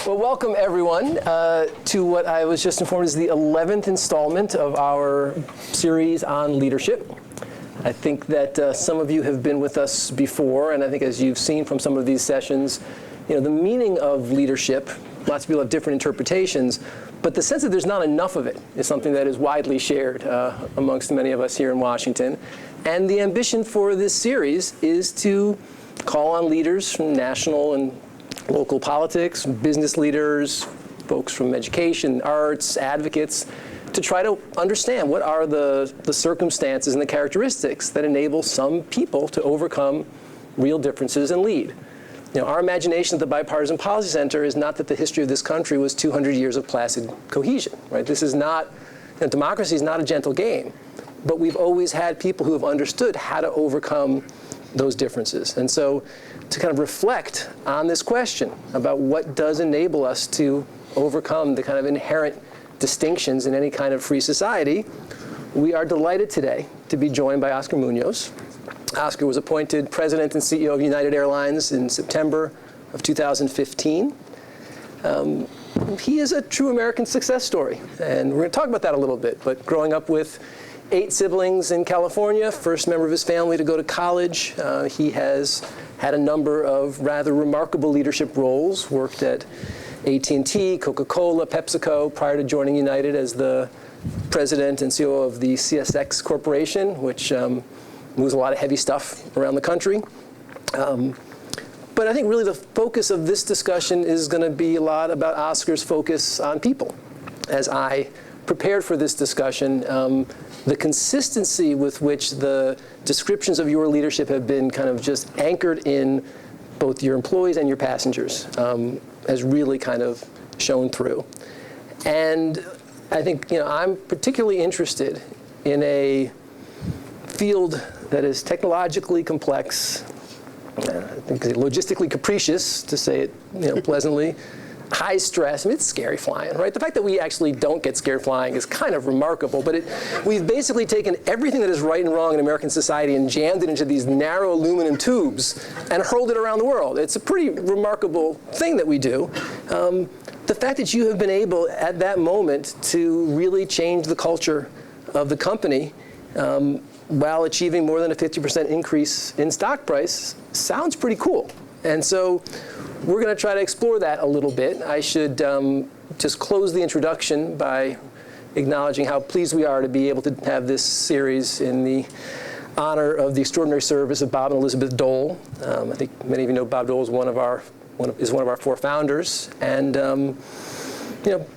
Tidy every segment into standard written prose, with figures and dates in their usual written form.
Well, welcome everyone to what I was just informed is the 11th installment of our series on leadership. I think that some of you have been with us before, and I think as you've seen from some of these sessions, the meaning of leadership, lots of people have different interpretations, but the sense that there's not enough of it is something that is widely shared amongst many of us here in Washington. And the ambition for this series is to call on leaders from national and local politics, business leaders, folks from education, arts, advocates, to try to understand what are the circumstances and the characteristics that enable some people to overcome real differences and lead. Our imagination at the Bipartisan Policy Center is not that the history of this country was 200 years of placid cohesion, right? This is not, democracy is not a gentle game, but we've always had people who have understood how to overcome those differences. And so to kind of reflect on this question about what does enable us to overcome the kind of inherent distinctions in any kind of free society, we are delighted today to be joined by Oscar Munoz. Oscar was appointed President and CEO of United Airlines in September of 2015. He is a true American success story, and we're going to talk about that a little bit, but growing up with 8 siblings in California, first member of his family to go to college. He has had a number of rather remarkable leadership roles, worked at AT&T, Coca-Cola, PepsiCo, prior to joining United as the president and CEO of the CSX Corporation, which moves a lot of heavy stuff around the country. But I think really the focus of this discussion is going to be a lot about Oscar's focus on people. As I prepared for this discussion, the consistency with which the descriptions of your leadership have been kind of just anchored in both your employees and your passengers has really kind of shown through. And I think, I'm particularly interested in a field that is technologically complex, I think logistically capricious, to say it pleasantly, high stress. I mean, it's scary flying, right? The fact that we actually don't get scared flying is kind of remarkable, but we've basically taken everything that is right and wrong in American society and jammed it into these narrow aluminum tubes and hurled it around the world. It's a pretty remarkable thing that we do. The fact that you have been able at that moment to really change the culture of the company while achieving more than a 50% increase in stock price sounds pretty cool. And so we're going to try to explore that a little bit. I should just close the introduction by acknowledging how pleased we are to be able to have this series in the honor of the extraordinary service of Bob and Elizabeth Dole. I think many of you know Bob Dole is one of our 4 founders. And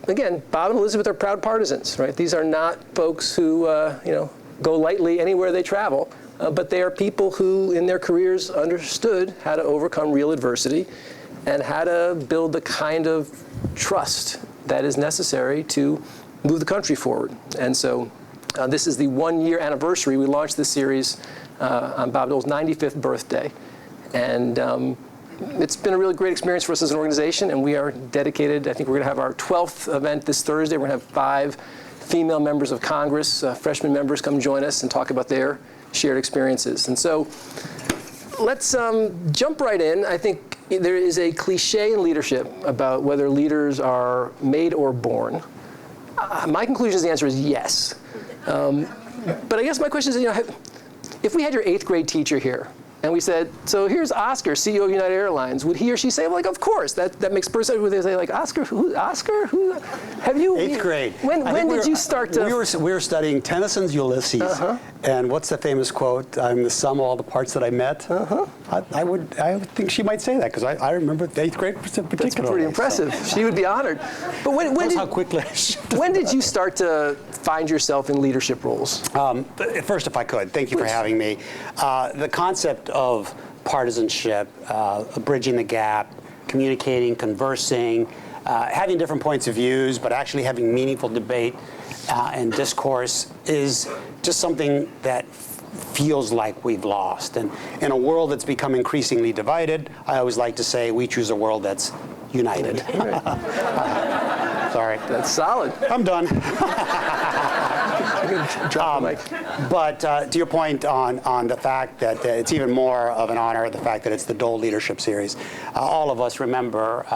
again, Bob and Elizabeth are proud partisans, right? These are not folks who go lightly anywhere they travel. But they are people who, in their careers, understood how to overcome real adversity and how to build the kind of trust that is necessary to move the country forward. And so this is the 1-year anniversary. We launched this series on Bob Dole's 95th birthday. And it's been a really great experience for us as an organization, and we are dedicated. I think we're going to have our 12th event this Thursday. We're going to have 5 female members of Congress, freshman members, come join us and talk about their shared experiences. And so let's jump right in. I think there is a cliche in leadership about whether leaders are made or born. My conclusion is the answer is yes. But I guess my question is, if we had your 8th grade teacher here, and we said, so here's Oscar, CEO of United Airlines, would he or she say, like, of course, that makes perfect sense. Would they say, like, Oscar? Who? Have you? 8th grade. When did you start to? We were studying Tennyson's Ulysses. And what's the famous quote? I'm the sum of all the parts that I met. I would think she might say that, because I remember the 8th grade particularly. That's pretty impressive. So. She would be honored. But how quickly when did you start to find yourself in leadership roles? First, if I could, thank you for having me. The concept of partisanship, bridging the gap, communicating, conversing, having different points of views, but actually having meaningful debate and discourse is just something that feels like we've lost. And in a world that's become increasingly divided, I always like to say we choose a world that's united. Right. Sorry. That's solid. I'm done. Drop the mic. But to your point on the fact that it's even more of an honor, the fact that it's the Dole Leadership Series. All of us remember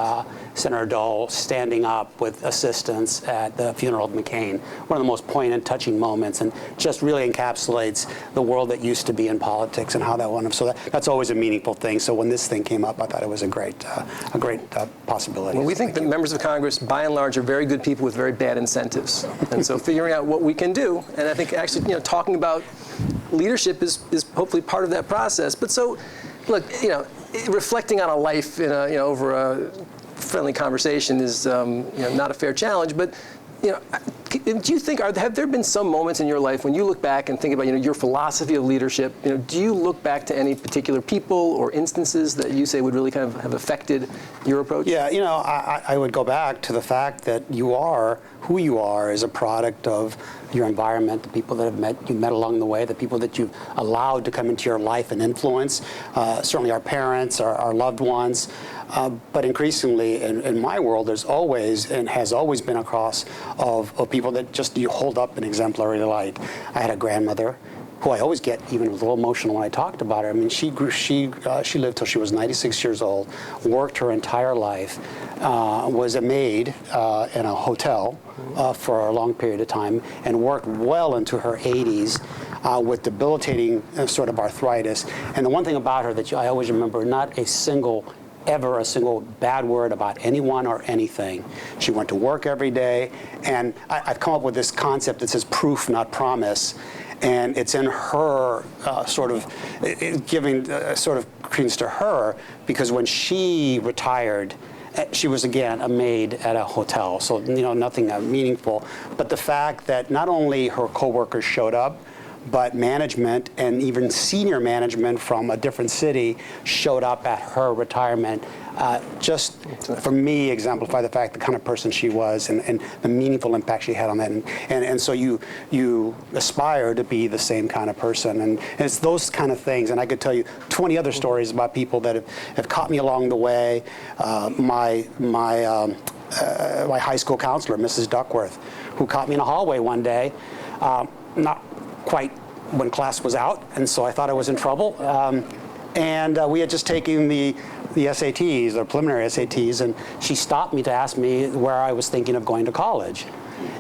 Senator Dole standing up with assistants at the funeral of McCain. One of the most poignant, touching moments, and just really encapsulates the world that used to be in politics and how that went. So that's always a meaningful thing. So when this thing came up, I thought it was a great possibility. Well, we think that members of Congress, by and large, are very good people with very bad incentives. And so figuring out what we can do, and I think actually, talking about leadership is hopefully part of that process. But so, look, reflecting on a life in over a friendly conversation is not a fair challenge. But do you think have there been some moments in your life when you look back and think about your philosophy of leadership? Do you look back to any particular people or instances that you say would really kind of have affected your approach? Yeah, I would go back to the fact that you are who you are is a product of your environment, the people that you met along the way, the people that you've allowed to come into your life and influence. Certainly our parents, our loved ones. But increasingly, in my world, there's always and has always been a cross of people that just you hold up in exemplary light. I had a grandmother who I always get even a little emotional when I talked about her. I mean, she lived till she was 96 years old, worked her entire life, was a maid in a hotel for a long period of time, and worked well into her 80s with debilitating sort of arthritis. And the one thing about her that I always remember, not ever a single bad word about anyone or anything. She went to work every day, and I've come up with this concept that says proof, not promise. And it's in her giving sort of credence to her, because when she retired, she was again a maid at a hotel, so nothing meaningful. But the fact that not only her coworkers showed up, but management and even senior management from a different city showed up at her retirement. Just for me, exemplify the fact, the kind of person she was and the meaningful impact she had on that. And so you aspire to be the same kind of person. And it's those kind of things. And I could tell you 20 other stories about people that have caught me along the way. My high school counselor, Mrs. Duckworth, who caught me in a hallway one day, not quite when class was out, and so I thought I was in trouble. And we had just taken the SATs, the preliminary SATs, and she stopped me to ask me where I was thinking of going to college.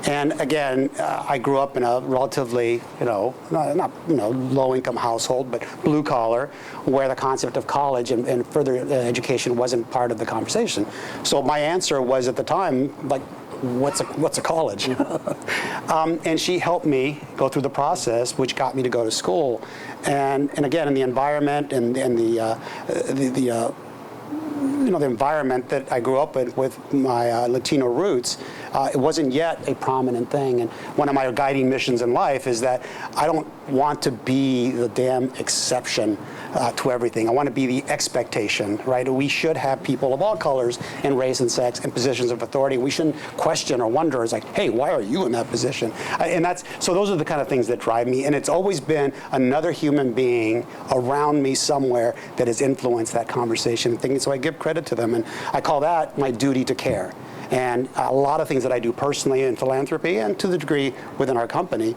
And again, I grew up in a relatively, not low-income household, but blue collar, where the concept of college and further education wasn't part of the conversation. So my answer was at the time, like, what's a college? And she helped me go through the process, which got me to go to school. And again, in the environment and the environment that I grew up in with my Latino roots, it wasn't yet a prominent thing. And one of my guiding missions in life is that I don't want to be the damn exception to everything. I want to be the expectation, right? We should have people of all colors and race and sex in positions of authority. We shouldn't question or wonder, it's like, hey, why are you in that position? So those are the kind of things that drive me. And it's always been another human being around me somewhere that has influenced that conversation. So I give credit to them. And I call that my duty to care. And a lot of things that I do personally in philanthropy and to the degree within our company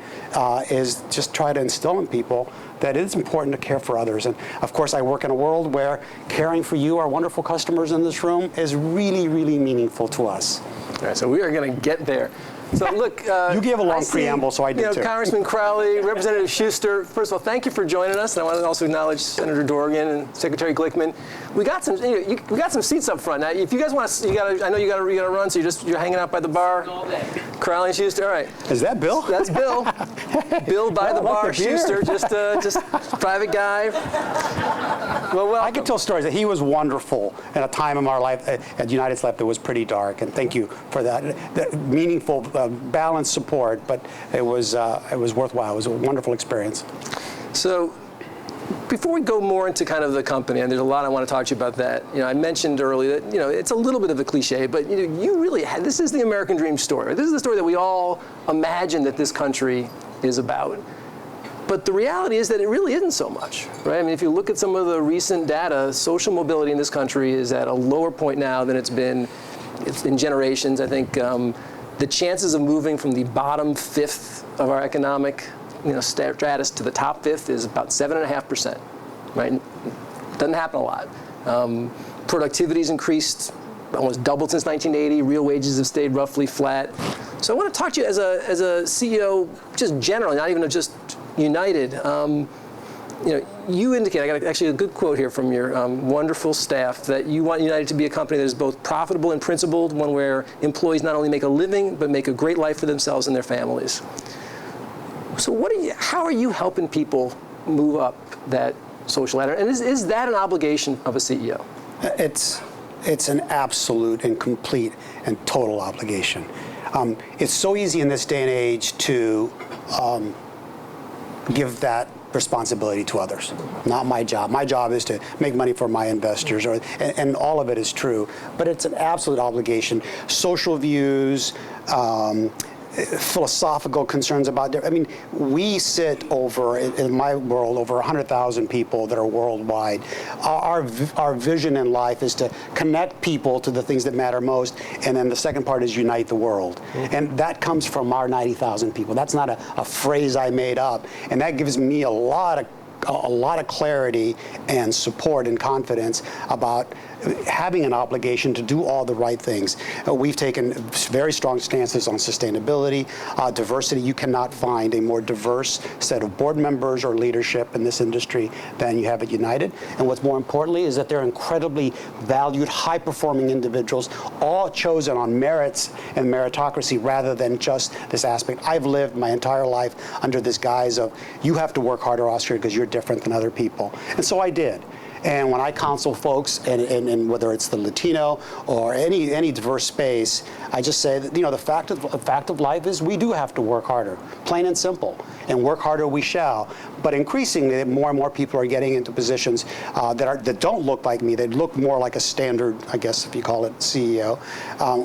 is just try to instill in people that it is important to care for others. And of course, I work in a world where caring for you, our wonderful customers in this room, is really, really meaningful to us. All right, so we are going to get there. So look, you gave a long preamble, so I did too. Congressman Crowley, Representative Schuster. First of all, thank you for joining us, and I want to also acknowledge Senator Dorgan and Secretary Glickman. We got some seats up front. Now, if you guys want to, I know you got to run, so you're hanging out by the bar. All day. Crowley and Schuster. All right. Is that Bill? That's Bill. Bill by the bar. Schuster, just private guy. Well, I could tell stories that he was wonderful at a time in our life at United's life that was pretty dark, and thank you for that meaningful, balanced support. But it was worthwhile. It was a wonderful experience. So, before we go more into kind of the company, and there's a lot I want to talk to you about that. I mentioned earlier that it's a little bit of a cliche, but you really this is the American dream story. This is the story that we all imagine that this country is about. But the reality is that it really isn't so much, right? I mean, if you look at some of the recent data, social mobility in this country is at a lower point now than it's been in generations. I think the chances of moving from the bottom fifth of our economic stratus to the top fifth is about 7.5%, right? Doesn't happen a lot. Productivity's increased, almost doubled since 1980. Real wages have stayed roughly flat. So I want to talk to you as a CEO, just generally, not even just United. You indicate, I got actually a good quote here from your wonderful staff, that you want United to be a company that is both profitable and principled, one where employees not only make a living, but make a great life for themselves and their families. So how are you helping people move up that social ladder? And is that an obligation of a CEO? It's an absolute and complete and total obligation. It's so easy in this day and age to give that responsibility to others. Not my job. My job is to make money for my investors, and all of it is true. But it's an absolute obligation. Social views, philosophical concerns about I mean, we sit over, in my world, over 100,000 people that are worldwide. Our vision in life is to connect people to the things that matter most, and then the second part is unite the world. Mm-hmm. And that comes from our 90,000 people. That's not a phrase I made up, and that gives me a lot of clarity and support and confidence about having an obligation to do all the right things. We've taken very strong stances on sustainability, diversity. You cannot find a more diverse set of board members or leadership in this industry than you have at United. And what's more importantly is that they're incredibly valued, high-performing individuals, all chosen on merits and meritocracy rather than just this aspect. I've lived my entire life under this guise of, you have to work harder, Oscar, because you're different than other people. And so I did. And when I counsel folks, and whether it's the Latino or any diverse space, I just say that the fact of life is we do have to work harder, plain and simple, and work harder we shall. But increasingly, more and more people are getting into positions that don't look like me. They look more like a standard, I guess, if you call it CEO,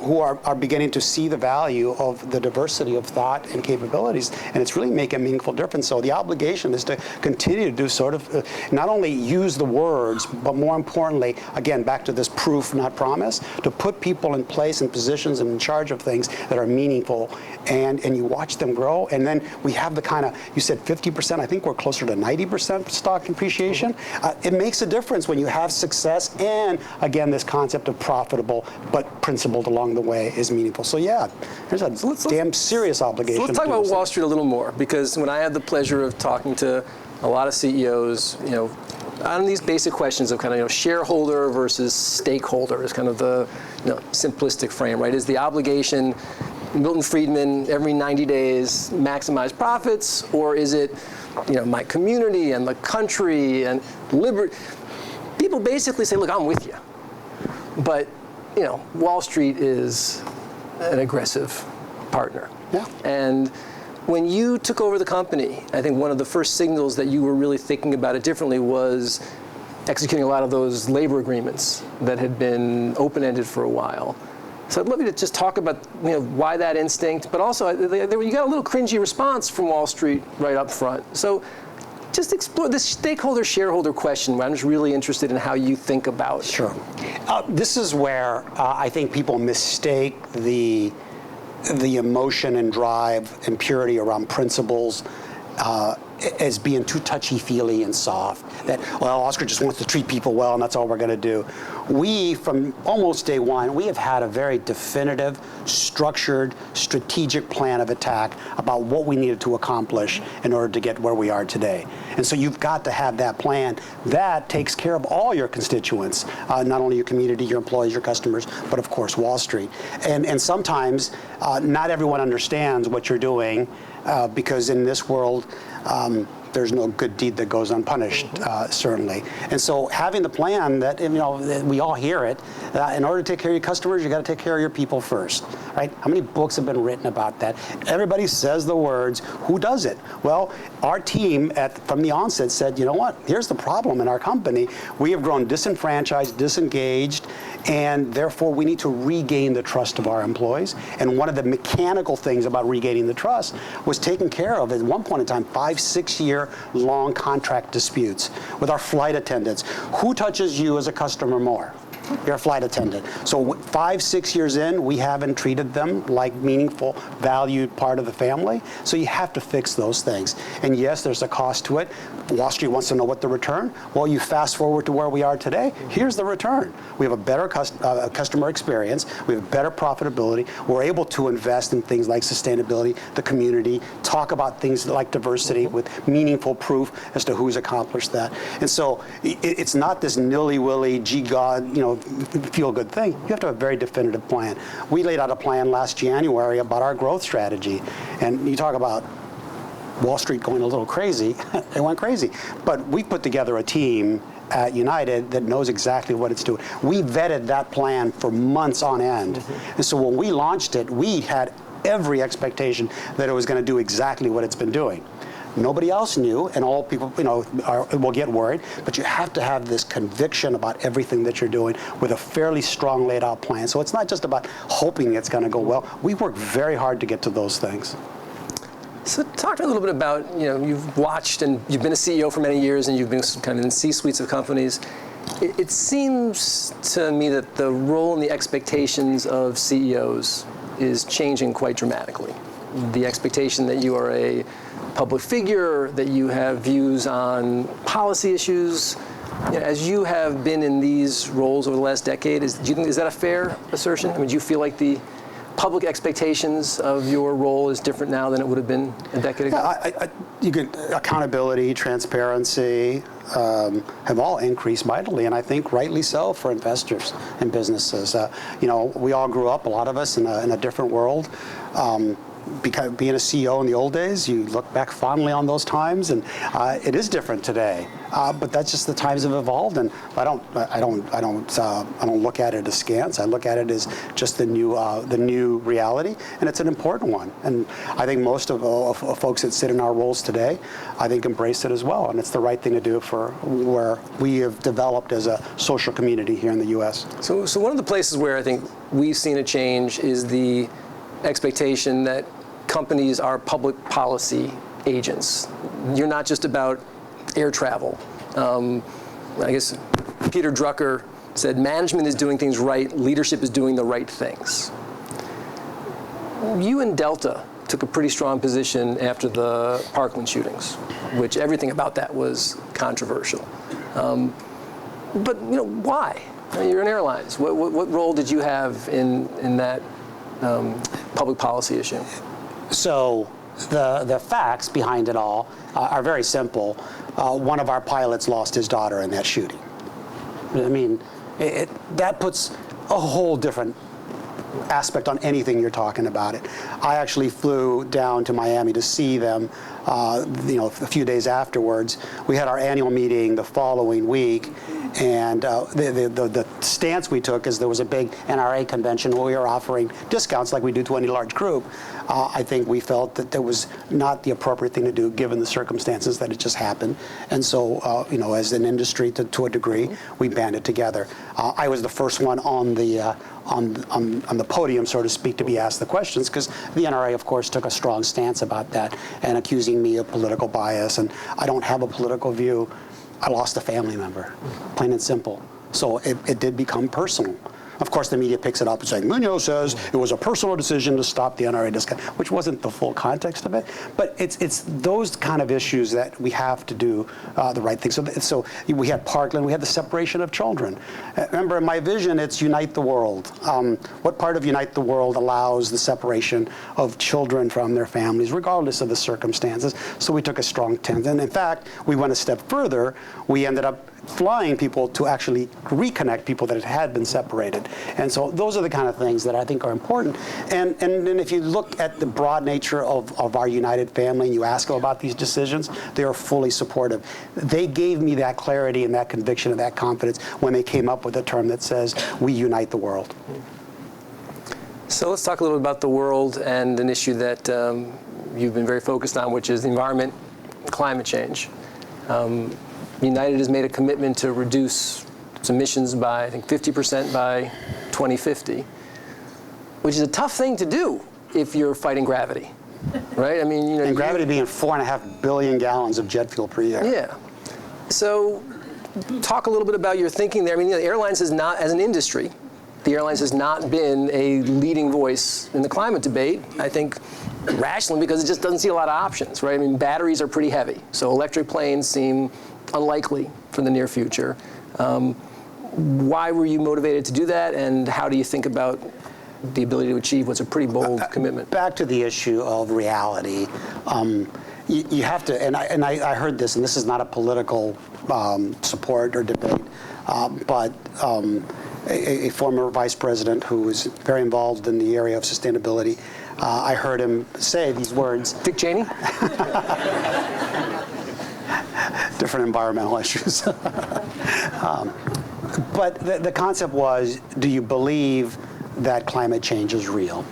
who are beginning to see the value of the diversity of thought and capabilities, and it's really making a meaningful difference. So the obligation is to continue to do sort of not only use the words, but more importantly, again, back to this proof, not promise, to put people in place and positions and in charge of things that are meaningful, and you watch them grow. And then we have the kind of, you said 50%, I think we're closer to 90% stock appreciation. It makes a difference when you have success, and again, this concept of profitable but principled along the way is meaningful. So yeah, there's a damn serious obligation. So let's talk about Wall Street a little more, because when I had the pleasure of talking to a lot of CEOs, on these basic questions of kind of shareholder versus stakeholder is kind of the simplistic frame, right? Is the obligation, Milton Friedman, every 90 days maximize profits, or is it my community and the country and liberty? People basically say, look, I'm with you, but Wall Street is an aggressive partner. Yeah. And when you took over the company, I think one of the first signals that you were really thinking about it differently was executing a lot of those labor agreements that had been open-ended for a while. So I'd love you to just talk about why that instinct, but also you got a little cringy response from Wall Street right up front. So just explore this stakeholder-shareholder question, where I'm just really interested in how you think about it. Sure. This is where I think people mistake the emotion and drive and purity around principles as being too touchy-feely and soft. That, well, Oscar just wants to treat people well, and that's all we're going to do. We, from almost day one, we have had a very definitive, structured, strategic plan of attack about what we needed to accomplish in order to get where we are today. And so you've got to have that plan. That takes care of all your constituents, not only your community, your employees, your customers, but of course Wall Street. And sometimes not everyone understands what you're doing, because in this world, there's no good deed that goes unpunished, certainly. And so having the plan that, we all hear it, in order to take care of your customers, you got to take care of your people first, right? How many books have been written about that? Everybody says the words. Who does it? Well, our team from the onset said, you know what? Here's the problem in our company. We have grown disenfranchised, disengaged, and therefore we need to regain the trust of our employees. And one of the mechanical things about regaining the trust was taking care of, at one point in time, 5-6 year long contract disputes with our flight attendants. Who touches you as a customer more? You're a flight attendant. So 5, 6 years in, we haven't treated them like meaningful, valued part of the family. So you have to fix those things. And yes, there's a cost to it. Wall Street wants to know what the return. Well, you fast forward to where we are today. Here's the return. We have a better customer experience. We have better profitability. We're able to invest in things like sustainability, the community, talk about things like diversity with meaningful proof as to who's accomplished that. And so it's not this nilly-willy, gee God, feel-good thing. You have to have a very definitive plan. We laid out a plan last January about our growth strategy. And you talk about Wall Street going a little crazy. They went crazy. But we put together a team at United that knows exactly what it's doing. We vetted that plan for months on end. And so when we launched it, we had every expectation that it was going to do exactly what it's been doing. Nobody else knew, and all people, will get worried, but you have to have this conviction about everything that you're doing with a fairly strong laid out plan. So it's not just about hoping it's going to go well. We work very hard to get to those things. So talk to me a little bit about, you've watched and you've been a CEO for many years and you've been kind of in C-suites of companies. It seems to me that the role and the expectations of CEOs is changing quite dramatically. The expectation that you are a public figure, that you have views on policy issues. As you have been in these roles over the last decade, is that a fair assertion? I mean, do you feel like the public expectations of your role is different now than it would have been a decade ago? Yeah, accountability, transparency have all increased mightily, and I think rightly so for investors and businesses. We all grew up, a lot of us, in a different world. Because being a CEO in the old days, you look back fondly on those times, and it is different today. But that's just the times have evolved, and I don't look at it askance. I look at it as just the new reality, and it's an important one. And I think most of folks that sit in our roles today, I think embrace it as well, and it's the right thing to do for where we have developed as a social community here in the U.S. So one of the places where I think we've seen a change is the expectation that companies are public policy agents. You're not just about air travel. I guess Peter Drucker said management is doing things right, leadership is doing the right things. You and Delta took a pretty strong position after the Parkland shootings, which everything about that was controversial. But why? You're in airlines. What role did you have in that public policy issue? So the facts behind it all are very simple. One of our pilots lost his daughter in that shooting. I mean, that puts a whole different aspect on anything you're talking about it. I actually flew down to Miami to see them a few days afterwards. We had our annual meeting the following week, and the stance we took is there was a big NRA convention where we were offering discounts like we do to any large group. I think we felt that that was not the appropriate thing to do given the circumstances that it just happened. And so, as an industry to a degree, we banded together. I was the first one on the podium, so to speak, to be asked the questions, because the NRA, of course, took a strong stance about that and accusing me of political bias. And I don't have a political view. I lost a family member, plain and simple. So it did become personal. Of course, the media picks it up and saying, Munoz says it was a personal decision to stop the NRA discount, which wasn't the full context of it. But it's those kind of issues that we have to do the right thing. So we had Parkland, we had the separation of children. Remember, in my vision, it's unite the world. What part of unite the world allows the separation of children from their families, regardless of the circumstances? So we took a strong stance. And in fact, we went a step further. We ended up flying people to actually reconnect people that had been separated. And so those are the kind of things that I think are important. And if you look at the broad nature of our United family and you ask them about these decisions, they are fully supportive. They gave me that clarity and that conviction and that confidence when they came up with a term that says, we unite the world. So let's talk a little bit about the world and an issue that you've been very focused on, which is the environment, climate change. United has made a commitment to reduce its emissions by, I think, 50% by 2050, which is a tough thing to do if you're fighting gravity, right? I mean, and gravity being 4.5 billion gallons of jet fuel per year. Yeah. So talk a little bit about your thinking there. I mean, the airlines has not, as an industry, the airlines has not been a leading voice in the climate debate, I think rationally because it just doesn't see a lot of options, right? I mean, batteries are pretty heavy, so electric planes seem unlikely for the near future. Why were you motivated to do that, and how do you think about the ability to achieve what's a pretty bold commitment? Back to the issue of reality. You have to, and I heard this, and this is not a political support or debate, but a former vice president who was very involved in the area of sustainability, I heard him say these words. Dick Cheney? Different environmental issues. But the concept was, do you believe that climate change is real?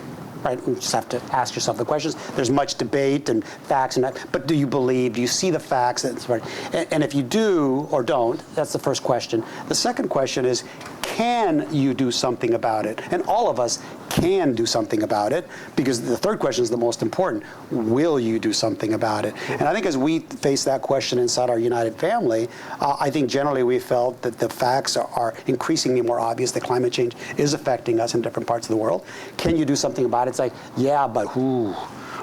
Right? You just have to ask yourself the questions. There's much debate and facts and that, but do you see the facts? And if you do or don't, that's the first question. The second question is, can you do something about it? And all of us can do something about it, because the third question is the most important. Will you do something about it? And I think as we face that question inside our United family, I think generally we felt that the facts are increasingly more obvious that climate change is affecting us in different parts of the world. Can you do something about it? It's like, yeah, but who,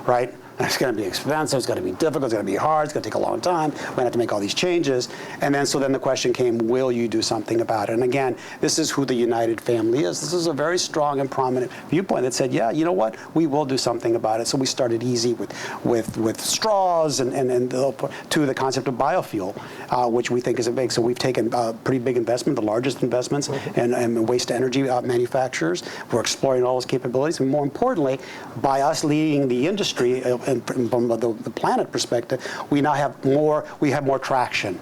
right? It's going to be expensive, it's going to be difficult, it's going to be hard, it's going to take a long time, we're going to have to make all these changes. And then, so then the question came, will you do something about it? And again, this is who the United family is. This is a very strong and prominent viewpoint that said, yeah, you know what, we will do something about it. So we started easy with straws and to the concept of biofuel, which we think is a big, so we've taken a pretty big investment, the largest investments in waste to energy manufacturers. We're exploring all those capabilities, and more importantly, by us leading the industry, and from the planet perspective, we now have more traction.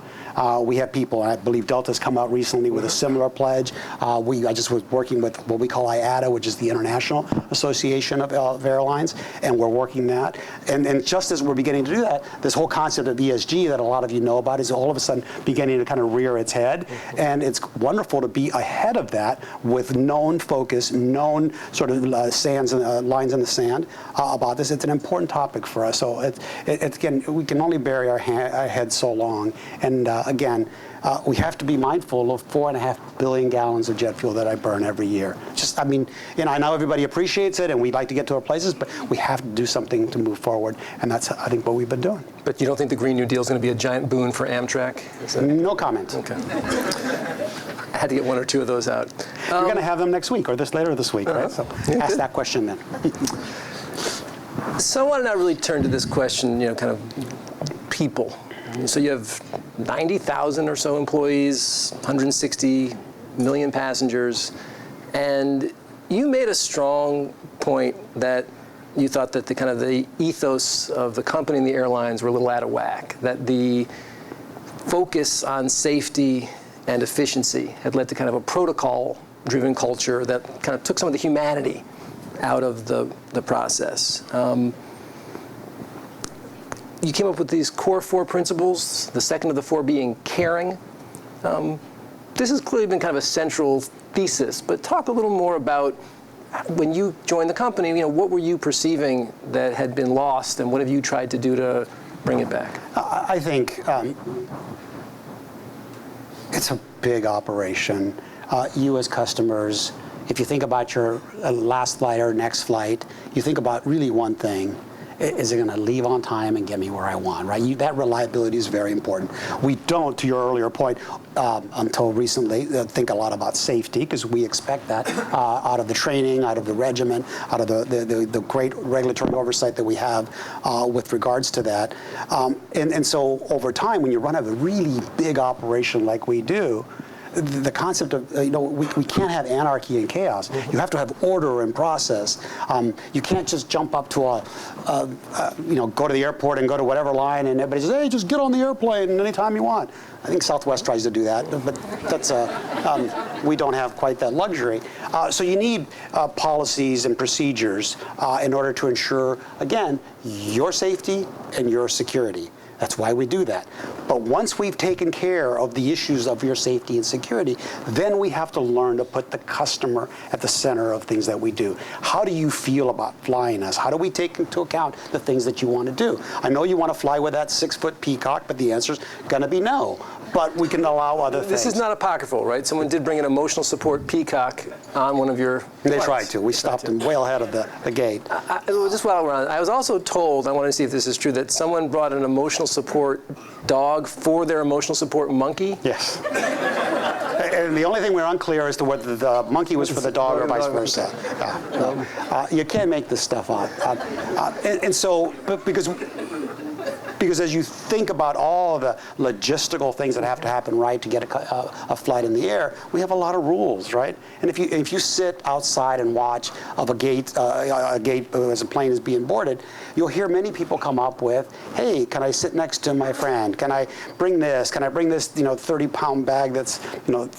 We have people, and I believe Delta's come out recently with a similar pledge. I just was working with what we call IATA, which is the International Association of Airlines, and we're working that. And just as we're beginning to do that, this whole concept of ESG that a lot of you know about is all of a sudden beginning to kind of rear its head. And it's wonderful to be ahead of that with known focus, known sort of lines in the sand about this. It's an important topic for us. So again, we can only bury our head so long. And again, we have to be mindful of 4.5 billion gallons of jet fuel that I burn every year. Just, I mean, I know everybody appreciates it and we'd like to get to our places, but we have to do something to move forward. And that's, I think, what we've been doing. But you don't think the Green New Deal is going to be a giant boon for Amtrak? No comment. Okay. I had to get one or two of those out. You're going to have them next week or later this week, right? So ask that question then. So I want to now really turn to this question, kind of people. So you have 90,000 or so employees, 160 million passengers, and you made a strong point that you thought that the ethos of the company and the airlines were a little out of whack, that the focus on safety and efficiency had led to kind of a protocol-driven culture that kind of took some of the humanity out of the process. You came up with these core 4 principles, the second of the 4 being caring. This has clearly been kind of a central thesis, but talk a little more about when you joined the company, what were you perceiving that had been lost, and what have you tried to do to bring it back? I think it's a big operation. You as customers, if you think about your last flight or next flight, you think about really one thing. Is it going to leave on time and get me where I want, right? That reliability is very important. We don't, to your earlier point, until recently, think a lot about safety, because we expect that out of the training, out of the regiment, out of the great regulatory oversight that we have with regards to that. And so over time, when you run a really big operation like we do, the concept of, we can't have anarchy and chaos. You have to have order and process. You can't just jump up to go to the airport and go to whatever line and everybody says, hey, just get on the airplane anytime you want. I think Southwest tries to do that, but that's we don't have quite that luxury. So you need policies and procedures in order to ensure, again, your safety and your security. That's why we do that. But once we've taken care of the issues of your safety and security, then we have to learn to put the customer at the center of things that we do. How do you feel about flying us? How do we take into account the things that you want to do? I know you want to fly with that 6-foot Peacock, but the answer is going to be no. but we can allow other things. This is not apocryphal, right? Someone did bring an emotional support peacock on one of your They flights. tried to. We stopped them way ahead of the gate. Just while we're on, I was also told, I want to see if this is true, that someone brought an emotional support dog for their emotional support monkey. Yes. And the only thing we're unclear as to whether the monkey was for the dog or vice versa. You can't make this stuff up. And so, because as you think about all the logistical things that have to happen, right, to get a flight in the air, we have a lot of rules, right? And if you sit outside and watch of a gate as a plane is being boarded, you'll hear many people come up with, hey, can I sit next to my friend? Can I bring this? Can I bring this, 30-pound bag that's,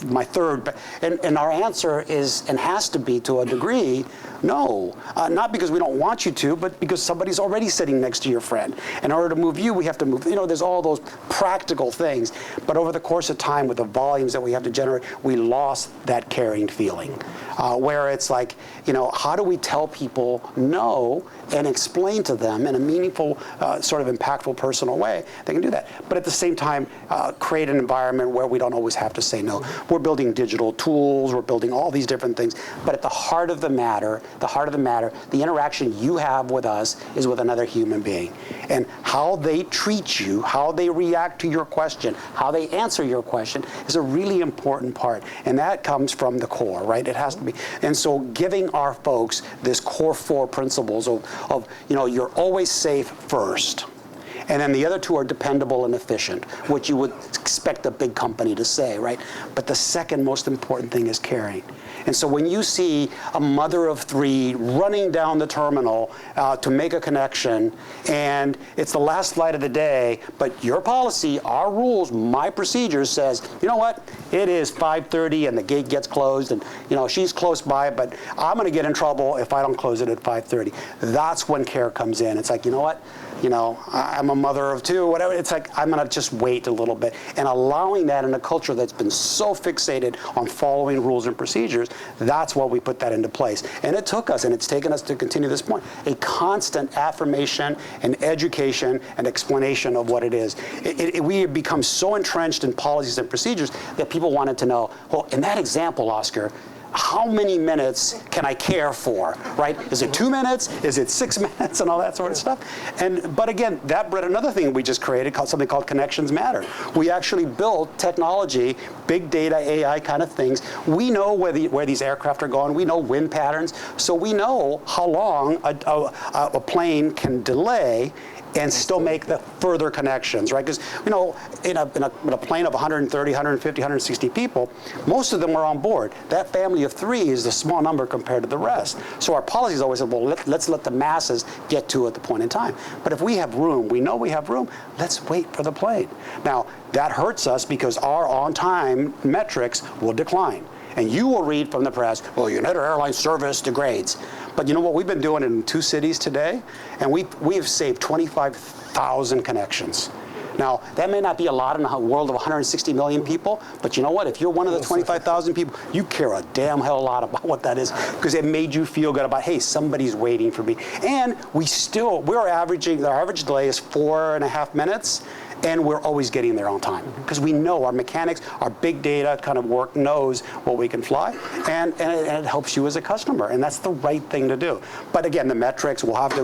my third? And our answer is, and has to be to a degree, no. Not because we don't want you to, but because somebody's already sitting next to your friend. In order to move you, we have to move. There's all those practical things. But over the course of time, with the volumes that we have to generate, we lost that caring feeling. Where it's like, how do we tell people no and explain to them in a meaningful, sort of impactful, personal way? They can do that. But at the same time, create an environment where we don't always have to say no. We're building digital tools. We're building all these different things. But at the heart of the matter, the interaction you have with us is with another human being. And how they treat you, how they react to your question, how they answer your question is a really important part. And that comes from the core, right? It has to be. And so giving our folks this core 4 principles of you're always safe first. And then the other 2 are dependable and efficient, which you would expect a big company to say, right? But the second most important thing is caring. And so when you see a mother of 3 running down the terminal to make a connection, and it's the last flight of the day, but your policy, our rules, my procedures says, you know what? It is 5:30 and the gate gets closed, and she's close by, but I'm going to get in trouble if I don't close it at 5:30. That's when care comes in. It's like, you know what? I'm a mother of 2, whatever. It's like, I'm going to just wait a little bit. And allowing that in a culture that's been so fixated on following rules and procedures, that's why we put that into place. And it took us, and it's taken us to continue this point, a constant affirmation and education and explanation of what it is. We have become so entrenched in policies and procedures that people wanted to know, well, in that example, Oscar, how many minutes can I care for, right? Is it 2 minutes? Is it 6 minutes? And all that sort of stuff. But again, that bred another thing we just created, something called Connections Matter. We actually built technology, big data, AI kind of things. We know where these aircraft are going. We know wind patterns. So we know how long a plane can delay and still make the further connections, right? Because, in a plane of 130, 150, 160 people, most of them are on board. That family of 3 is a small number compared to the rest. So our policies always said, well, let's let the masses get to at the point in time. But if we have room, we know we have room, let's wait for the plane. Now, that hurts us because our on-time metrics will decline. And you will read from the press, well, United Airlines service degrades. But you know what? We've been doing it in 2 cities today, and we have saved 25,000 connections. Now, that may not be a lot in a world of 160 million people, but you know what? If you're one of the 25,000 people, you care a damn hell lot about what that is, because it made you feel good about, hey, somebody's waiting for me. And our average delay is 4.5 minutes. And we're always getting there on time because we know our mechanics, our big data kind of work knows what we can fly, and it helps you as a customer, and that's the right thing to do. But again, the metrics, we'll have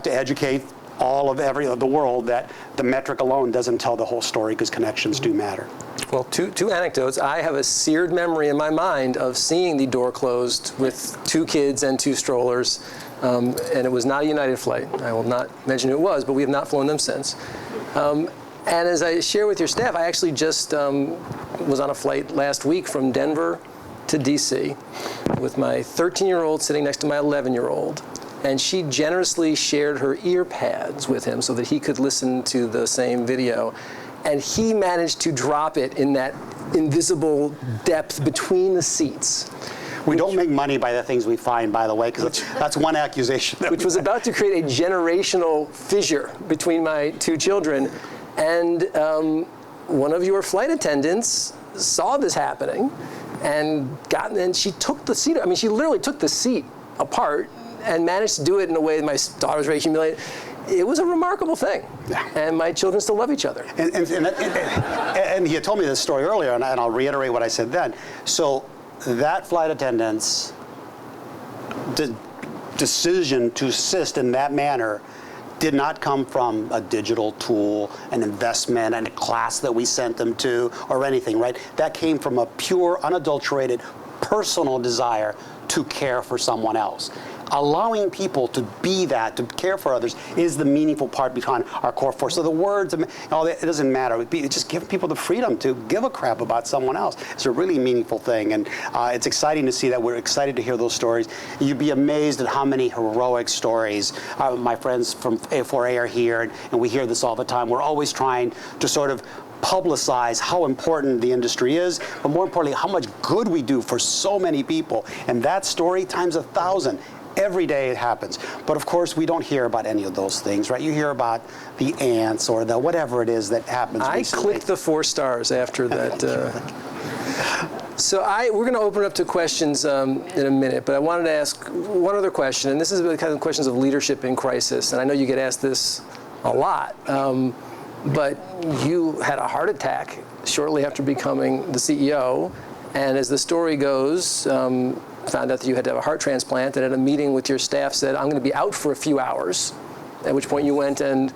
to educate all of the world that the metric alone doesn't tell the whole story because connections do matter. Well, two anecdotes. I have a seared memory in my mind of seeing the door closed with 2 kids and 2 strollers, and it was not a United flight. I will not mention who it was, but we have not flown them since. And as I share with your staff, I actually just was on a flight last week from Denver to DC with my 13-year-old sitting next to my 11-year-old. And she generously shared her ear pads with him so that he could listen to the same video. And he managed to drop it in that invisible depth between the seats. We don't make money by the things we find, by the way, because that's one accusation. Which was about to create a generational fissure between my 2 children. And one of your flight attendants saw this happening and she took the seat. I mean, she literally took the seat apart and managed to do it in a way that my daughter was very humiliated. it was a remarkable thing. Yeah. And my children still love each other. And he had told me this story earlier, and I'll reiterate what I said then. So that flight attendant's decision to assist in that manner did not come from a digital tool, an investment, and a class that we sent them to, or anything, right? That came from a pure, unadulterated, personal desire to care for someone else. Allowing people to be that, to care for others, is the meaningful part behind our core force. So the words, it doesn't matter. Just give people the freedom to give a crap about someone else. It's a really meaningful thing, and it's exciting to see that. We're excited to hear those stories. You'd be amazed at how many heroic stories. My friends from A4A are here, and we hear this all the time. We're always trying to sort of publicize how important the industry is, but more importantly, how much good we do for so many people. And that story times 1,000. Every day it happens. But of course, we don't hear about any of those things, right? You hear about the ants or the whatever it is that happens I recently. clicked the 4 stars after that. So we're going to open up to questions in a minute, but I wanted to ask one other question, and this is the kind of questions of leadership in crisis. And I know you get asked this a lot, but you had a heart attack shortly after becoming the CEO, and as the story goes, found out that you had to have a heart transplant, and at a meeting with your staff said, I'm going to be out for a few hours, at which point you went and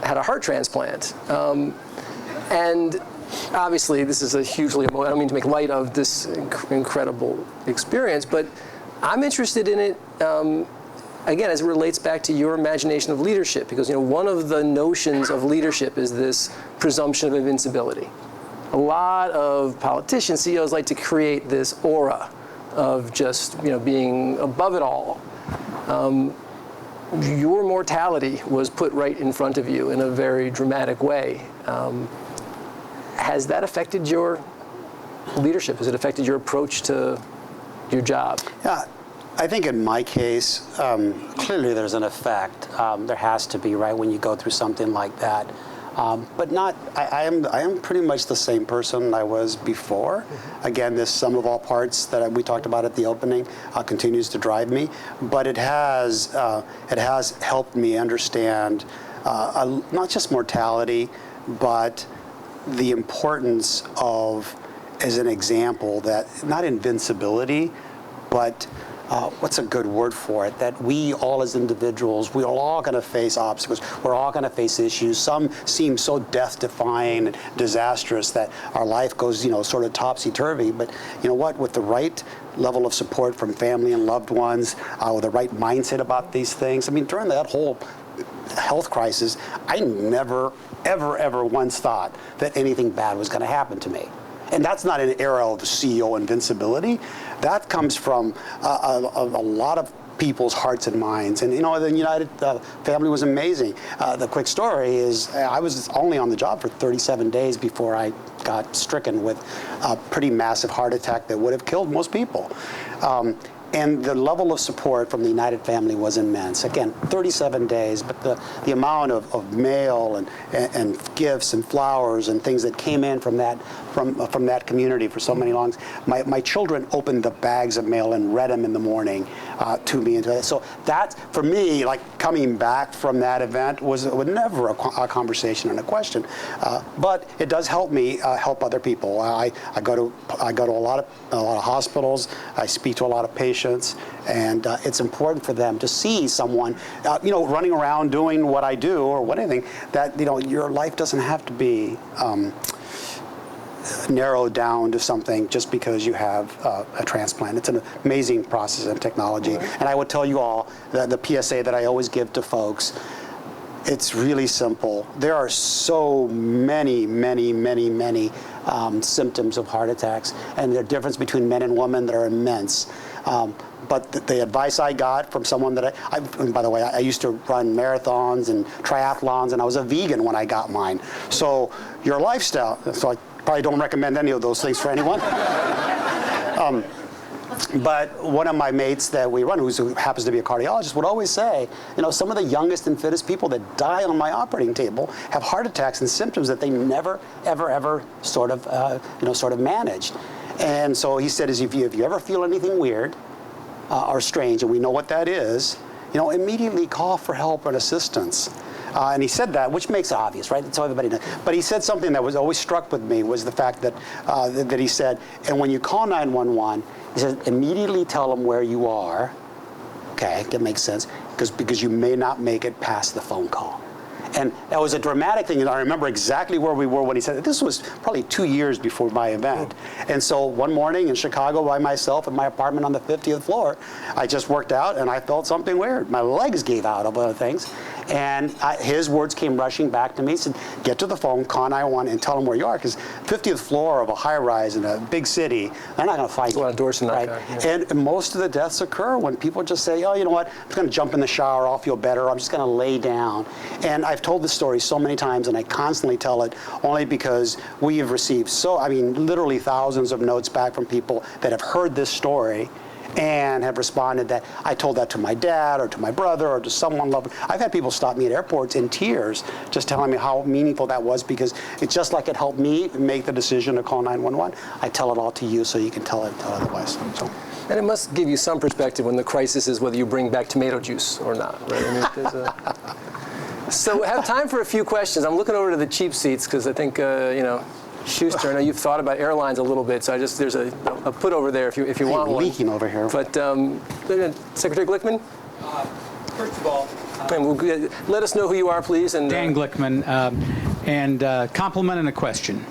had a heart transplant. And obviously, this is a hugely, I don't mean to make light of this incredible experience, but I'm interested in it, again, as it relates back to your imagination of leadership, because one of the notions of leadership is this presumption of invincibility. A lot of politicians, CEOs like to create this aura of just being above it all. Your mortality was put right in front of you in a very dramatic way. Has that affected your leadership? Has it affected your approach to your job? Yeah, I think in my case, clearly there's an effect. There has to be, right, when you go through something like that. But not. I am pretty much the same person I was before. Again, this sum of all parts that we talked about at the opening continues to drive me. But it has helped me understand not just mortality, but the importance of, as an example, that not invincibility, but what's a good word for it? That we all as individuals, we are all going to face obstacles. We're all going to face issues. Some seem so death-defying and disastrous that our life goes, sort of topsy-turvy. But you know what? With the right level of support from family and loved ones, with the right mindset about these things. I mean, during that whole health crisis, I never, ever once thought that anything bad was going to happen to me. And that's not an era of CEO invincibility. That comes from a lot of people's hearts and minds. And the United family was amazing. The quick story is I was only on the job for 37 days before I got stricken with a pretty massive heart attack that would have killed most people. And the level of support from the United family was immense. Again, 37 days, but the amount of mail and gifts and flowers and things that came in from that community for so many longs. My children opened the bags of mail and read them in the morning to me. So that, for me, like coming back from that event was never a conversation and a question. But it does help me help other people. I go to a lot of hospitals. I speak to a lot of patients. And it's important for them to see someone, running around doing what I do or anything, that, your life doesn't have to be narrowed down to something just because you have a transplant. It's an amazing process and technology. And I would tell you all that the PSA that I always give to folks, it's really simple. There are so many symptoms of heart attacks, and the difference between men and women that are immense. But the advice I got from someone that and by the way, I used to run marathons and triathlons, and I was a vegan when I got mine. So your lifestyle, so I probably don't recommend any of those things for anyone. But one of my mates that we run, who happens to be a cardiologist, would always say, some of the youngest and fittest people that die on my operating table have heart attacks and symptoms that they never, ever sort of managed. And so he said, if you ever feel anything weird or strange, and we know what that is, immediately call for help and assistance. And he said that, which makes it obvious, right? That's all everybody knows. But he said something that was always struck with me was the fact that that he said, and when you call 911, he said, immediately tell them where you are. Okay, that makes sense, because you may not make it past the phone call. And that was a dramatic thing, and I remember exactly where we were when he said it. This was probably 2 years before my event. And so one morning in Chicago by myself in my apartment on the 50th floor, I just worked out and I felt something weird. My legs gave out, of other things. And his words came rushing back to me. He said, get to the phone, call 911, and tell them where you are, because 50th floor of a high-rise in a big city, they're not going to fight you. A lot of doors to knock right? on, yeah. And most of the deaths occur when people just say, oh, you know what, I'm just going to jump in the shower, I'll feel better, I'm just going to lay down. And I've told this story so many times, and I constantly tell it only because we have received literally thousands of notes back from people that have heard this story and have responded that I told that to my dad or to my brother or to someone loved. I've had people stop me at airports in tears just telling me how meaningful that was, because it's just like it helped me make the decision to call 911. I tell it all to you so you can tell otherwise. So. And it must give you some perspective when the crisis is whether you bring back tomato juice or not, right? I mean, So we have time for a few questions. I'm looking over to the cheap seats because I think, Schuster, I know you've thought about airlines a little bit, so there's a put over there if you want one. Leaking over here. But Secretary Glickman? First of all, let us know who you are, please. And Dan Glickman, and compliment and a question.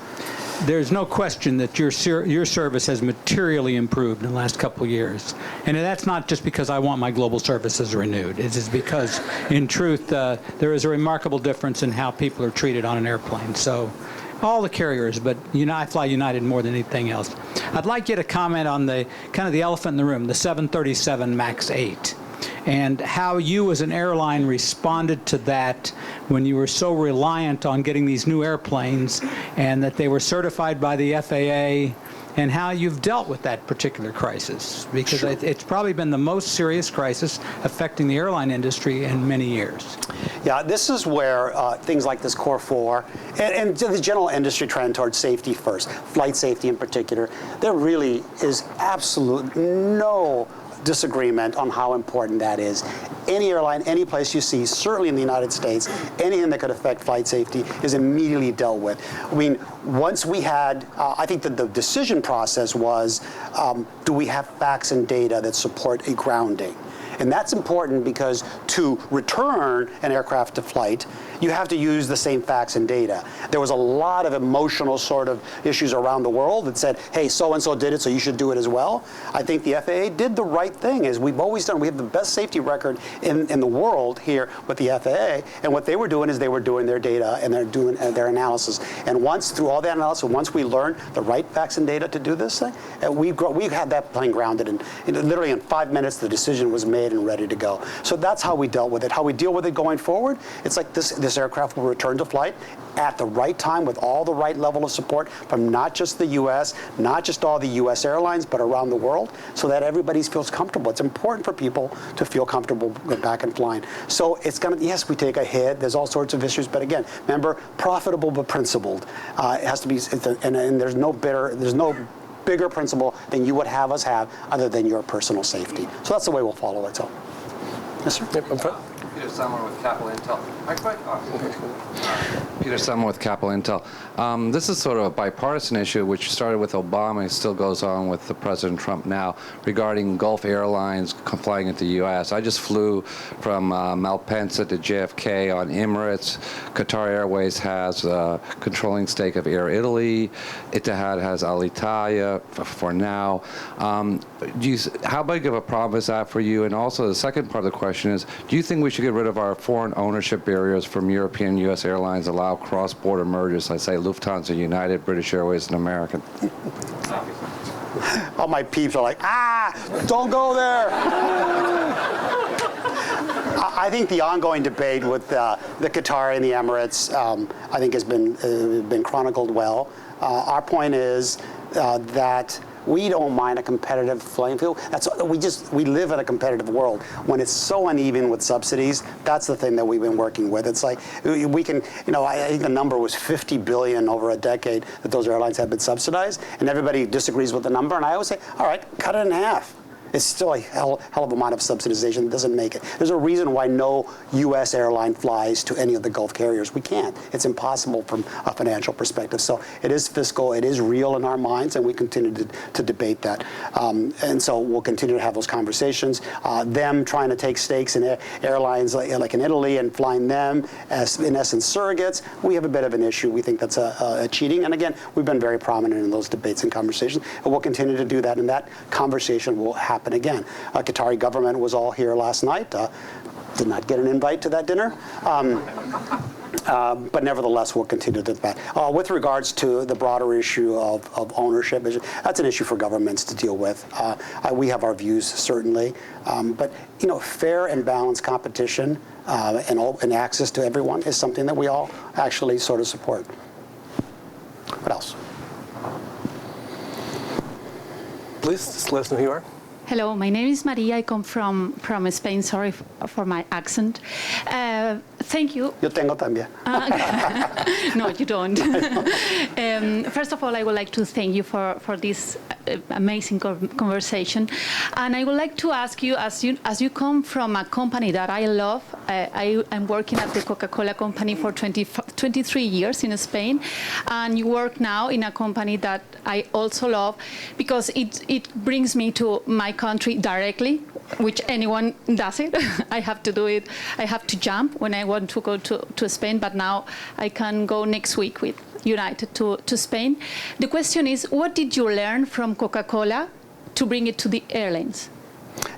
There's no question that your service has materially improved in the last couple of years. And that's not just because I want my global services renewed. It is because, in truth, there is a remarkable difference in how people are treated on an airplane. So all the carriers, but I fly United more than anything else. I'd like you to comment on the kind of the elephant in the room, the 737 MAX 8. And how you as an airline responded to that when you were so reliant on getting these new airplanes and that they were certified by the FAA, and how you've dealt with that particular crisis, because sure. It's probably been the most serious crisis affecting the airline industry in many years. Yeah, this is where things like this Core 4 and the general industry trend towards safety first, flight safety in particular, there really is absolutely no disagreement on how important that is. Any airline, any place you see, certainly in the United States, anything that could affect flight safety is immediately dealt with. I mean, once we had, I think that the decision process was, do we have facts and data that support a grounding? And that's important because to return an aircraft to flight, you have to use the same facts and data. There was a lot of emotional sort of issues around the world that said, hey, so-and-so did it, so you should do it as well. I think the FAA did the right thing, as we've always done. We have the best safety record in the world here with the FAA. And what they were doing is they were doing their data and they're doing their analysis. And once, through all that analysis, once we learned the right facts and data to do this thing, we had that plane grounded. And literally in 5 minutes, the decision was made and ready to go. So that's how we dealt with it. How we deal with it going forward, it's like this aircraft will return to flight at the right time with all the right level of support from not just the U.S., not just all the U.S. airlines, but around the world, so that everybody feels comfortable. It's important for people to feel comfortable back and flying. So it's going to, yes, we take a hit. There's all sorts of issues, but again, remember, profitable but principled. It has to be, and there's no bigger principle than you would have us have other than your personal safety. So that's the way we'll follow it. So, yes, sir. Yep, I'm fine. Peter Summer with Capital Intel. Peter Summer with Capital Intel. This is sort of a bipartisan issue, which started with Obama and still goes on with the President Trump now, regarding Gulf Airlines flying into the U.S. I just flew from Malpensa to JFK on Emirates. Qatar Airways has a controlling stake of Air Italy. Etihad has Alitalia for now. How big of a problem is that for you? And also the second part of the question is, do you think we should get rid of our foreign ownership barriers from European U.S. airlines, allow cross-border mergers, like say Lufthansa, United, British Airways, and American? All my peeps are like, don't go there. I think the ongoing debate with the Qatar and the Emirates, I think has been chronicled well. Our point is that we don't mind a competitive playing field. We live in a competitive world. When it's so uneven with subsidies, that's the thing that we've been working with. It's like we can, I think the number was $50 billion over a decade that those airlines have been subsidized, and everybody disagrees with the number. And I always say, all right, cut it in half. It's still a hell of amount of subsidization that doesn't make it. There's a reason why no U.S. airline flies to any of the Gulf carriers. We can't. It's impossible from a financial perspective. So it is fiscal. It is real in our minds, and we continue to debate that. And so we'll continue to have those conversations. Them trying to take stakes in airlines like in Italy and flying them as, in essence, surrogates, we have a bit of an issue. We think that's a cheating. And again, we've been very prominent in those debates and conversations, and we'll continue to do that. And that conversation will happen again. Qatari government was all here last night. Did not get an invite to that dinner. But nevertheless, we'll continue to debate. With regards to the broader issue of ownership, that's an issue for governments to deal with. We have our views, certainly. But, fair and balanced competition and access to everyone is something that we all actually sort of support. What else? Please, just let us know who you are. Hello, my name is Maria. I come from Spain. Sorry for my accent. Thank you. Yo tengo también. No, you don't. First of all, I would like to thank you for this amazing conversation. And I would like to ask you, as you come from a company that I love, I am working at the Coca-Cola company for 23 years in Spain, and you work now in a company that I also love because it brings me to my country directly, which anyone does it. I have to do it. I have to jump when I want to go to Spain, but now I can go next week with United to Spain. The question is, what did you learn from Coca-Cola to bring it to the airlines?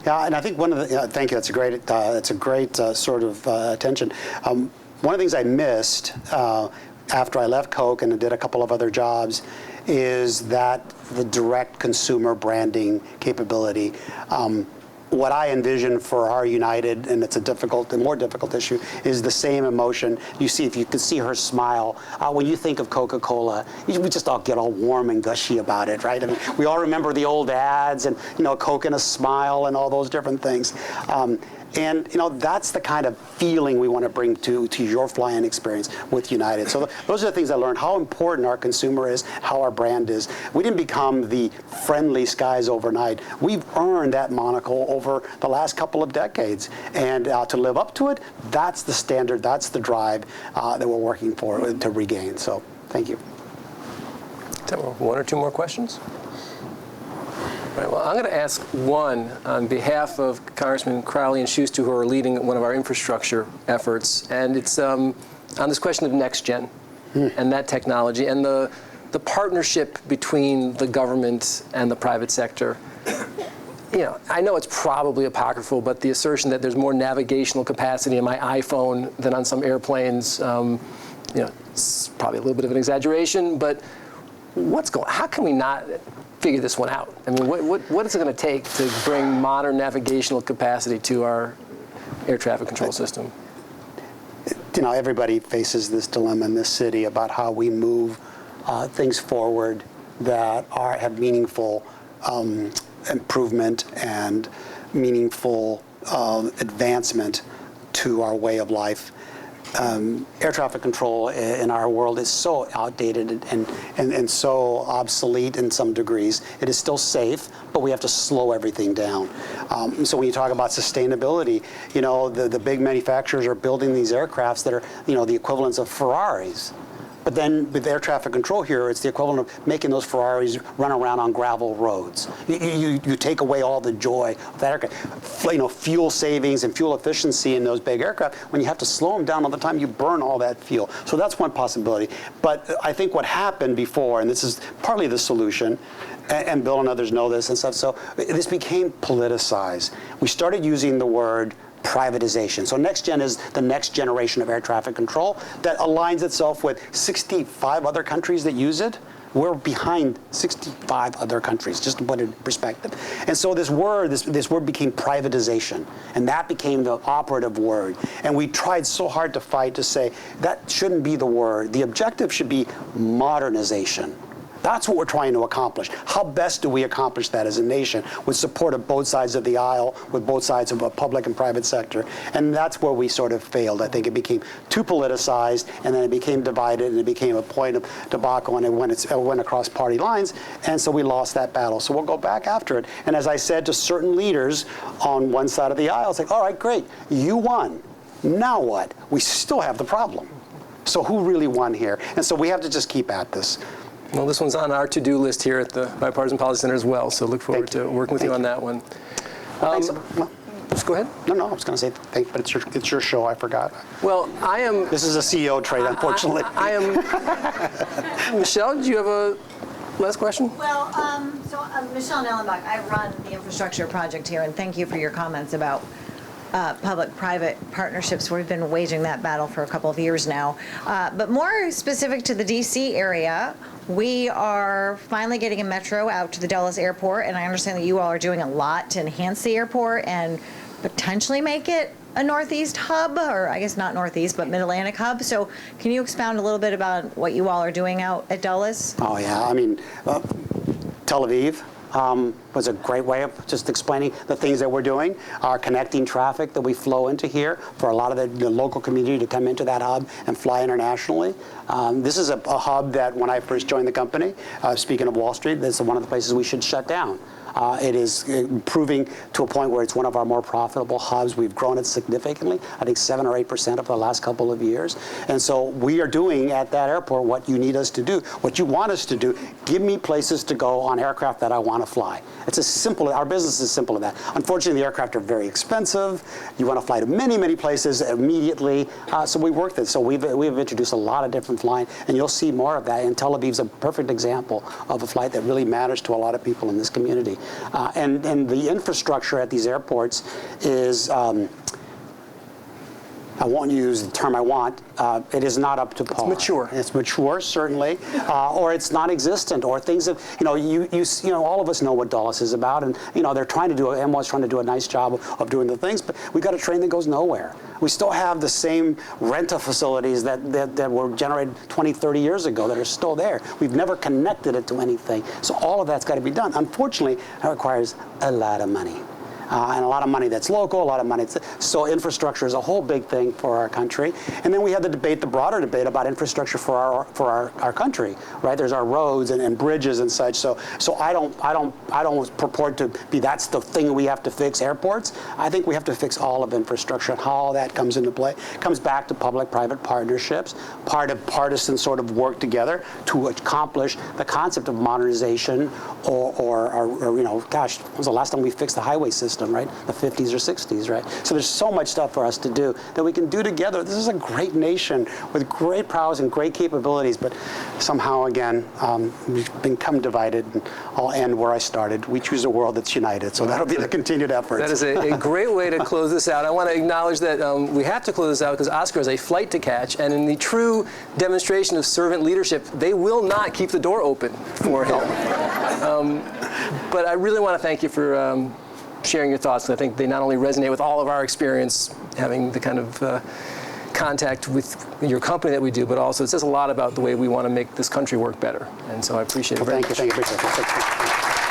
Yeah, and I think one of the thank you. That's a great sort of attention. One of the things I missed after I left Coke and did a couple of other jobs is that the direct consumer branding capability. What I envision for our United, and it's a more difficult issue, is the same emotion. You see, if you could see her smile, when you think of Coca-Cola, we just all get all warm and gushy about it, right? I mean, we all remember the old ads and, Coke and a smile and all those different things. And that's the kind of feeling we want to bring to your flying experience with United. So those are the things I learned, how important our consumer is, how our brand is. We didn't become the friendly skies overnight. We've earned that monocle over the last couple of decades. And to live up to it, that's the standard, that's the drive that we're working for to regain. So thank you. One or two more questions? Right, well, I'm going to ask one on behalf of Congressman Crowley and Schuster, who are leading one of our infrastructure efforts, and it's on this question of NextGen and that technology and the partnership between the government and the private sector. I know it's probably apocryphal, but the assertion that there's more navigational capacity in my iPhone than on some airplanes, it's probably a little bit of an exaggeration, but how can we not figure this one out? I mean, what is it going to take to bring modern navigational capacity to our air traffic control system? Everybody faces this dilemma in this city about how we move things forward that have meaningful improvement and meaningful advancement to our way of life. Air traffic control in our world is so outdated and so obsolete in some degrees. It is still safe, but we have to slow everything down. So when you talk about sustainability, the big manufacturers are building these aircrafts that are, the equivalents of Ferraris. But then with air traffic control here, it's the equivalent of making those Ferraris run around on gravel roads. You take away all the joy of that aircraft. Fuel savings and fuel efficiency in those big aircraft, when you have to slow them down all the time, you burn all that fuel. So that's one possibility. But I think what happened before, and this is partly the solution, and Bill and others know this and stuff, so this became politicized. We started using the word privatization. So NextGen is the next generation of air traffic control that aligns itself with 65 other countries that use it. We're behind 65 other countries, just to put it in perspective. And so this word became privatization, and that became the operative word. And we tried so hard to fight to say that shouldn't be the word. The objective should be modernization. That's what we're trying to accomplish. How best do we accomplish that as a nation with support of both sides of the aisle, with both sides of a public and private sector? And that's where we sort of failed. I think it became too politicized, and then it became divided, and it became a point of debacle, and it went across party lines, and so we lost that battle. So we'll go back after it. And as I said to certain leaders on one side of the aisle, it's like, all right, great, you won. Now what? We still have the problem. So who really won here? And so we have to just keep at this. Well, this one's on our to-do list here at the Bipartisan Policy Center as well, so look forward to working with you on that one. Just go ahead. No, I was going to say thanks, but it's your show. I forgot. Well, I am. This is a CEO trait, unfortunately. I am. Michelle, do you have a last question? Well, so Michelle Nellenbach, I run the infrastructure project here, and thank you for your comments about public-private partnerships. We've been waging that battle for a couple of years now. But more specific to the D.C. area, we are finally getting a metro out to the Dulles Airport, and I understand that you all are doing a lot to enhance the airport and potentially make it a Northeast hub, or I guess not Northeast, but Mid-Atlantic hub. So can you expound a little bit about what you all are doing out at Dulles? Oh, yeah. I mean, Tel Aviv was a great way of just explaining the things that we're doing. Our connecting traffic that we flow into here for a lot of the local community to come into that hub and fly internationally. This is a hub that when I first joined the company, speaking of Wall Street, this is one of the places we should shut down. It is improving to a point where it's one of our more profitable hubs. We've grown it significantly, I think 7 or 8% over the last couple of years. And so we are doing at that airport what you need us to do, what you want us to do. Give me places to go on aircraft that I want to fly. It's as simple, our business is simple as that. Unfortunately, the aircraft are very expensive. You want to fly to many, many places immediately. So we work this. So we've introduced a lot of different flying, and you'll see more of that. And Tel Aviv's a perfect example of a flight that really matters to a lot of people in this community. And the infrastructure at these airports is, I won't use the term I want, it is not up to par. It's mature. It's mature, certainly, or it's non-existent, or things that, you know, all of us know what Dulles is about, and, they're trying to do, MWA's trying to do a nice job of doing the things, but we've got a train that goes nowhere. We still have the same rental facilities that were generated 20, 30 years ago that are still there. We've never connected it to anything. So all of that's got to be done. Unfortunately, that requires a lot of money. And a lot of money that's local, a lot of money. So infrastructure is a whole big thing for our country. And then we have the broader debate about infrastructure for our country, right? There's our roads and bridges and such. So I don't purport to be that's the thing we have to fix, airports. I think we have to fix all of infrastructure and how all that comes into play. It comes back to public-private partnerships, part of partisan sort of work together to accomplish the concept of modernization or gosh, when was the last time we fixed the highway system? Right? The 50s or 60s, right? So there's so much stuff for us to do that we can do together. This is a great nation with great prowess and great capabilities, but somehow, again, we've become divided, and I'll end where I started. We choose a world that's united, so that'll be the continued effort. That is a great way to close this out. I want to acknowledge that we have to close this out because Oscar has a flight to catch, and in the true demonstration of servant leadership, they will not keep the door open for him. But I really want to thank you for sharing your thoughts. I think they not only resonate with all of our experience, having the kind of contact with your company that we do, but also it says a lot about the way we want to make this country work better. And so I appreciate it very much. Thank you.